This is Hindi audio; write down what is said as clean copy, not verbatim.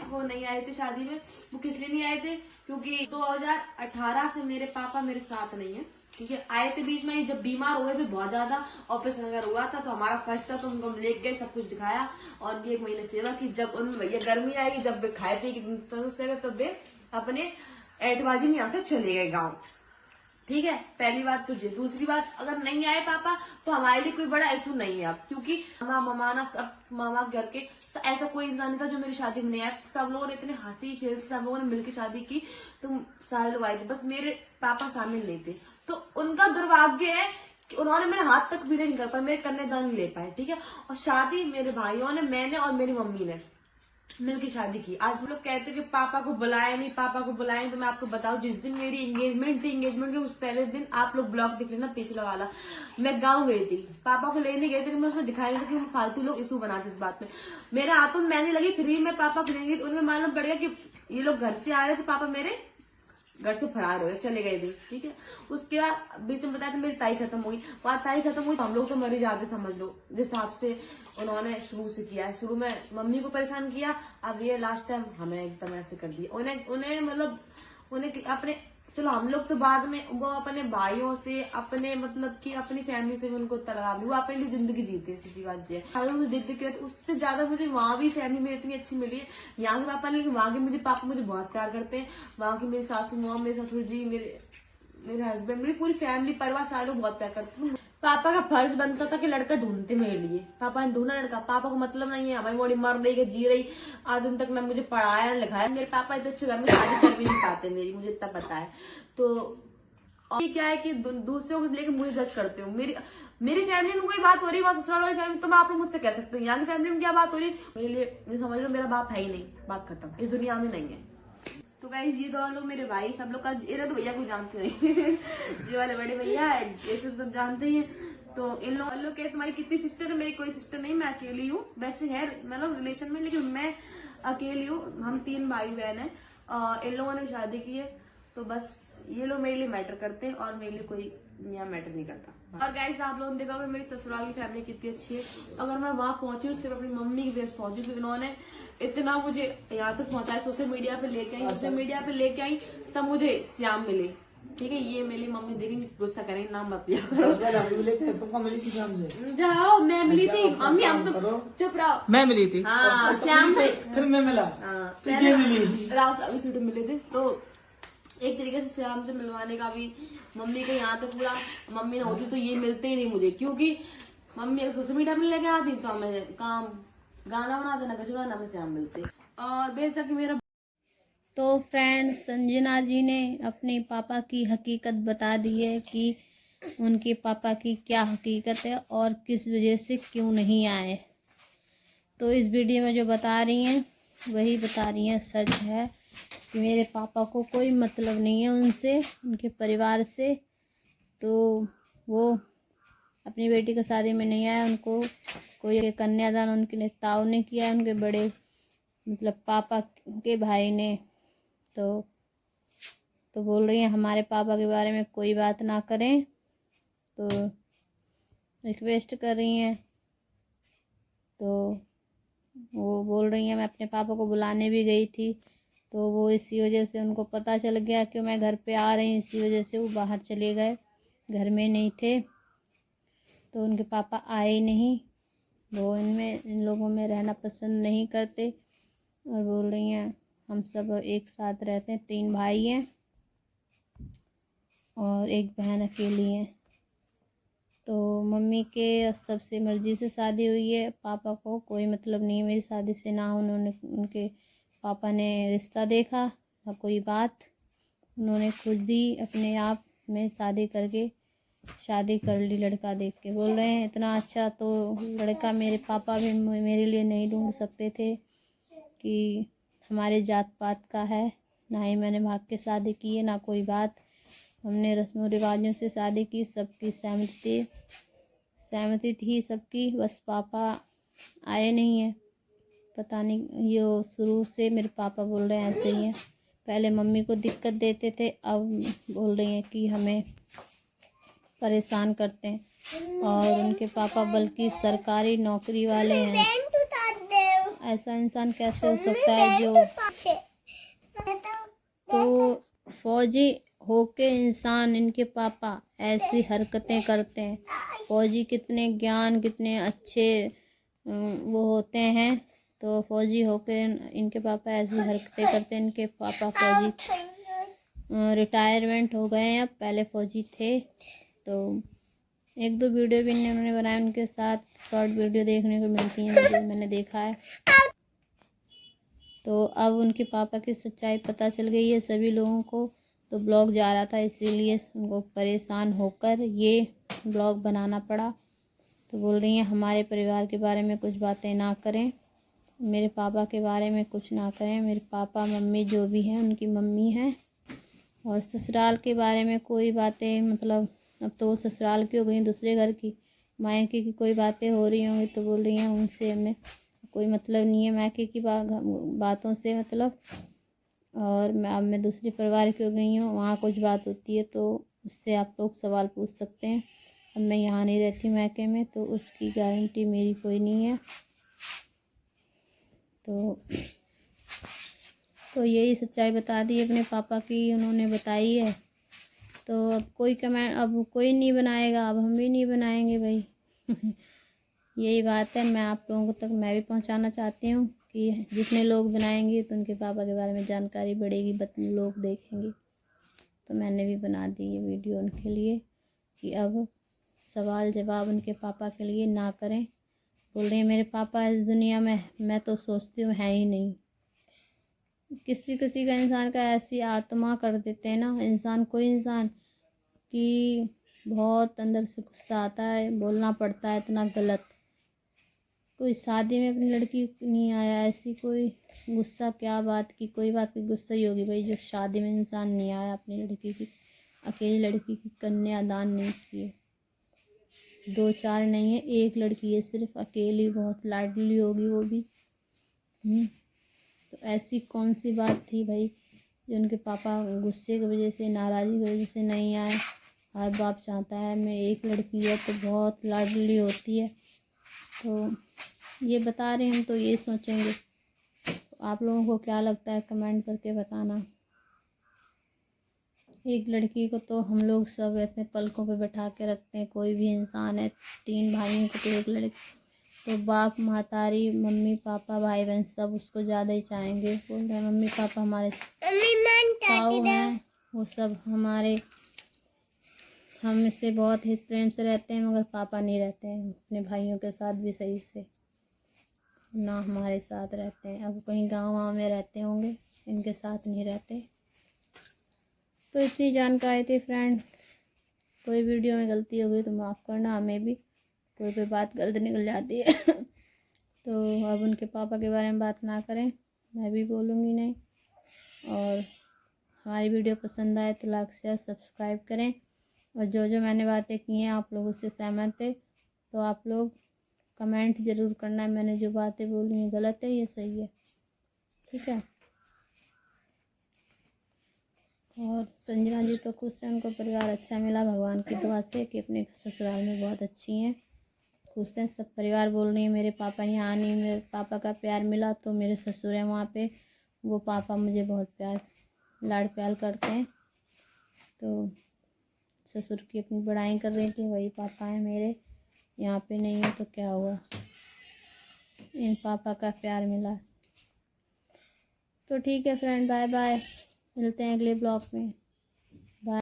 वो नहीं आए थे शादी में। वो किस लिए नहीं आए थे, क्योंकि 2018 से मेरे पापा मेरे साथ नहीं है, ठीक है। आए थे बीच में, जब बीमार हो गए थे बहुत ज्यादा, ऑपरेशन वगैरह हुआ था, तो हमारा फर्स्ट था, तो उनको हम लेके गए, सब कुछ दिखाया और 1 महीने सेवा की। जब उनमें भैया गर्मी आई, जब वे खाए पी तो वे अपने एटबाजी में यहाँ से चले गए गाँव, ठीक है। पहली बात तो ये। दूसरी बात, अगर नहीं आए पापा तो हमारे लिए कोई बड़ा इशू नहीं है अब, क्योंकि मामा ममाना सब, मामा घर के ऐसा कोई इंसान नहीं था जो मेरी शादी में नहीं आया। सब लोगों ने इतने हंसी खेल से सब लोगों ने मिलकर शादी की, तो सारे लोग आए थे, बस मेरे पापा शामिल नहीं थे। तो उनका दुर्भाग्य है कि उन्होंने मेरे हाथ तक भी नहीं कर पाए, मेरे कन्यादान नहीं ले पाए, ठीक है। और शादी मेरे भाइयों ने, मैंने और मेरी मम्मी ने मिलकर शादी की। आज हम लोग कहते हैं कि पापा को बुलाया नहीं, पापा को बुलाया, तो मैं आपको बताऊं, जिस दिन मेरी एंगेजमेंट थी, एंगेजमेंट के उस पहले दिन, आप लोग ब्लॉग दिख लेना पिछला वाला, मैं गाँव गई थी, पापा को लेने गए थे, मैं उसमें दिखाई थी कि फालतू लोग इशू बनाते इस बात में। मेरे हाथों में मेहंदी लगी, फ्री में पापा को लेंगे, उन्हें मालूम पड़ गया कि ये लोग घर से आ रहे थे, पापा मेरे घर से फरार हो गए, चले गए थे, ठीक है। उसके बाद बीच में बताया तो मेरी ताई खत्म हुई, वहां ताई खत्म हुई तो हम लोग तो मरे जाते, समझ लो, जिस हिसाब से उन्होंने शुरू से किया है। शुरू में मम्मी को परेशान किया, अब ये लास्ट टाइम हमें एकदम ऐसे कर दिया। उन्हें मतलब उन्हें अपने, चलो हम लोग तो बाद में, वो अपने भाइयों से, अपने मतलब कि अपनी फैमिली से भी उनको तलाब, वो अपने लिए जिंदगी जीते हैं, सीधी बात है। देख के उससे ज्यादा मुझे वहां भी फैमिली मेरी इतनी अच्छी मिली है, यहाँ के पापा ने, लेकिन वहां के मुझे पापा मुझे बहुत प्यार करते हैं। वहां की मेरी सासू माँ, मेरे ससुर जी, मेरे हस्बैंड, मेरी पूरी फैमिली परिवार सारे लोग बहुत प्यार करते हैं। पापा का फर्ज बनता था कि लड़का ढूंढते मेरे लिए, पापा ने ढूंढा लड़का। पापा को मतलब नहीं है हमारी बॉडी मर रही है, जी रही, आज दिन तक ना मुझे पढ़ाया ना लिखाया। मेरे पापा इतने अच्छे घर में शादी कर भी नहीं पाते मेरी, मुझे इतना पता है। तो और ये क्या है कि दूसरों को लेकर मुझे जज करते हो। मेरी फैमिली में कोई बात हो रही है, ससुराल वाली फैमिली, तो मैं आप लोग मुझसे कह सकते हो, यहाँ की फैमिली में क्या बात हो रही है, मेरे लिए समझ लो मेरा बाप है ही नहीं, बात खत्म, इस दुनिया में नहीं है। तो गाइस ये दो लोग मेरे भाई, सब लोग का, ये तो भैया को जानते नहीं ये वाले बड़े भैया ये सब जानते ही हैं। तो इन लोग के, तुम्हारी कितनी सिस्टर है, मेरी कोई सिस्टर नहीं, मैं अकेली हूँ, वैसे है मतलब रिलेशन में, लेकिन मैं अकेली हूँ। हम 3 भाई बहन है, इन लोगों ने शादी की है, तो बस ये लोग मेरे लिए मैटर करते हैं और मेरे लिए कोई यहाँ मैटर नहीं करता। और गाइस आप लोगों ने देखा होगा मेरी ससुराल की फैमिली कितनी अच्छी है। अगर मैं वहां पहुंची हूँ सिर्फ अपनी मम्मी की वजह से पहुंची, तो इन्होंने इतना मुझे यहाँ तक पहुंचाया, सोशल मीडिया पे लेके आई, सोशल मीडिया पे लेके आई, तब मुझे श्याम मिले, ठीक है। ये मेरी मम्मी देखेंगे, गुस्सा करेंगे, नाम मत लिया करो। तुमको मिली थी श्याम से? जाओ, मैं मिली थी मम्मी, हम तो चुप रहो, मैं मिली थी, हाँ श्याम से, फिर मैं मिला, तुझे मिली, राव से मिले थे। तो एक तरीके से श्याम से मिलवाने का भी मम्मी के यहाँ तक पूरा, मम्मी ना होती तो ये मिलते ही नहीं मुझे, क्योंकि मम्मी अगर सोशल मीडिया में लेके आती तो हमें काम गाना बना देना कचुड़ा ना, श्याम मिलते। और बेशक मेरा तो फ्रेंड, संजना जी ने अपने पापा की हकीकत बता दी है कि उनके पापा की क्या हकीकत है और किस वजह से क्यों नहीं आए। तो इस वीडियो में जो बता रही हैं वही बता रही हैं, सच है कि मेरे पापा को कोई मतलब नहीं है उनसे, उनके परिवार से। तो वो अपनी बेटी की शादी में नहीं आया, उनको कोई कन्यादान उनके नेताओं ने किया, उनके बड़े मतलब पापा के भाई ने। तो बोल रही हैं हमारे पापा के बारे में कोई बात ना करें, तो रिक्वेस्ट कर रही हैं। तो वो बोल रही हैं मैं अपने पापा को बुलाने भी गई थी, तो वो इसी वजह से उनको पता चल गया कि मैं घर पे आ रही हूँ, इसी वजह से वो बाहर चले गए, घर में नहीं थे। तो उनके पापा आए ही नहीं, वो इन लोगों में रहना पसंद नहीं करते। और बोल रही हैं हम सब एक साथ रहते हैं, 3 भाई हैं और 1 बहन अकेली है। तो मम्मी के सबसे मर्ज़ी से शादी हुई है, पापा को कोई मतलब नहीं है मेरी शादी से, ना उनके पापा ने रिश्ता देखा ना कोई बात, उन्होंने खुद ही अपने आप में शादी करके शादी कर ली लड़का देख के। बोल रहे हैं इतना अच्छा तो लड़का मेरे पापा भी मेरे लिए नहीं ढूंढ सकते थे कि हमारे जात पात का है, ना ही मैंने भाग के शादी की है, ना कोई बात, हमने रस्मों रिवाजों से शादी की, सबकी सहमति थी सबकी, बस पापा आए नहीं हैं। पता नहीं, ये शुरू से मेरे पापा बोल रहे हैं ऐसे ही हैं, पहले मम्मी को दिक्कत देते थे, अब बोल रही हैं कि हमें परेशान करते हैं। और उनके पापा बल्कि सरकारी नौकरी वाले हैं, ऐसा इंसान कैसे हो सकता है जो, तो फौजी होके इंसान, इनके पापा ऐसी हरकतें करते हैं। फौजी कितने ज्ञान, कितने अच्छे वो होते हैं, तो फौजी होके इनके पापा ऐसी हरकतें करते हैं। इनके पापा फौजी रिटायरमेंट हो गए हैं, अब पहले फौजी थे। तो एक दो वीडियो भी इन्होंने बनाए उनके साथ, शॉर्ट वीडियो देखने को मिलती हैं मुझे, मैंने देखा है। तो अब उनके पापा की सच्चाई पता चल गई है सभी लोगों को। तो ब्लॉग जा रहा था, इसीलिए उनको परेशान होकर ये ब्लॉग बनाना पड़ा। तो बोल रही हैं हमारे परिवार के बारे में कुछ बातें ना करें, मेरे पापा के बारे में कुछ ना करें। मेरे पापा मम्मी जो भी हैं उनकी मम्मी हैं, और ससुराल के बारे में कोई बातें, मतलब अब तो वो ससुराल की हो गई, दूसरे घर की, मायके की कोई बातें हो रही होंगी तो बोल रही हैं उनसे हमें कोई मतलब नहीं है, मायके की बातों से मतलब। और मैं दूसरे परिवार की हो गई हूँ, वहाँ कुछ बात होती है तो उससे आप लोग सवाल पूछ सकते हैं। अब मैं यहाँ नहीं रहती मायके में, तो उसकी गारंटी मेरी कोई नहीं है। तो यही सच्चाई बता दी अपने पापा की, उन्होंने बताई है। तो अब कोई कमेंट, अब कोई नहीं बनाएगा, अब हम भी नहीं बनाएंगे भाई। यही बात है, मैं आप लोगों तक मैं भी पहुंचाना चाहती हूँ कि जितने लोग बनाएंगे तो उनके पापा के बारे में जानकारी बढ़ेगी, लोग देखेंगे। तो मैंने भी बना दी ये वीडियो उनके लिए कि अब सवाल जवाब उनके पापा के लिए ना करें। बोल रही है मेरे पापा इस दुनिया में, मैं तो सोचती हूँ है ही नहीं। किसी किसी का इंसान का ऐसी आत्मा कर देते हैं ना इंसान, कोई इंसान कि बहुत अंदर से गुस्सा आता है, बोलना पड़ता है इतना गलत। कोई शादी में अपनी लड़की नहीं आया, ऐसी कोई गुस्सा क्या बात की, कोई बात की गुस्सा ही होगी भाई जो शादी में इंसान नहीं आया अपनी लड़की की, अकेली लड़की की कन्यादान नहीं किए। 2-4 नहीं है, एक लड़की है सिर्फ, अकेली, बहुत लाडली होगी वो भी। तो ऐसी कौन सी बात थी भाई जो उनके पापा गुस्से की वजह से, नाराज़गी की वजह से नहीं आए। हर बाप चाहता है, मैं एक लड़की है तो बहुत लाडली होती है। तो ये बता रहे हैं, हम तो ये सोचेंगे। तो आप लोगों को क्या लगता है कमेंट करके बताना। एक लड़की को तो हम लोग सब ऐसे पलकों पे बैठा के रखते हैं, कोई भी इंसान है, 3 भाइयों को तो एक लड़की, तो बाप महतारी मम्मी पापा भाई बहन सब उसको ज़्यादा ही चाहेंगे। बोल रहे हैं मम्मी पापा हमारे ताऊ हैं, वो सब हमारे हमसे बहुत हित प्रेम से रहते हैं, मगर पापा नहीं रहते हैं अपने भाइयों के साथ भी सही से, ना हमारे साथ रहते हैं। अब कहीं गाँव में रहते होंगे, इनके साथ नहीं रहते। तो इतनी जानकारी थी फ्रेंड। कोई वीडियो में गलती हो गई तो माफ़ करना, हमें भी कोई बात गलत निकल जाती है। तो अब उनके पापा के बारे में बात ना करें, मैं भी बोलूँगी नहीं। और हमारी वीडियो पसंद आए तो लाइक शेयर सब्सक्राइब करें। और जो जो मैंने बातें की हैं आप लोग उससे सहमत थे तो आप लोग कमेंट ज़रूर करना है, मैंने जो बातें बोली हैं गलत है या सही है, ठीक है। और संजना जी तो खुश हैं, उनको परिवार अच्छा मिला भगवान की दुआ से कि अपने ससुराल में बहुत अच्छी हैं, खुश हैं। सब परिवार बोल रही है मेरे पापा यहाँ नहीं, मेरे पापा का प्यार मिला तो मेरे ससुर हैं वहाँ पे, वो पापा मुझे बहुत प्यार लाड़ प्यार करते हैं। तो ससुर की अपनी बड़ाई कर रही थी, वही पापा हैं मेरे, यहाँ पे नहीं है तो क्या हुआ, इन पापा का प्यार मिला। तो ठीक है फ्रेंड, बाय बाय, मिलते हैं अगले ब्लॉग में।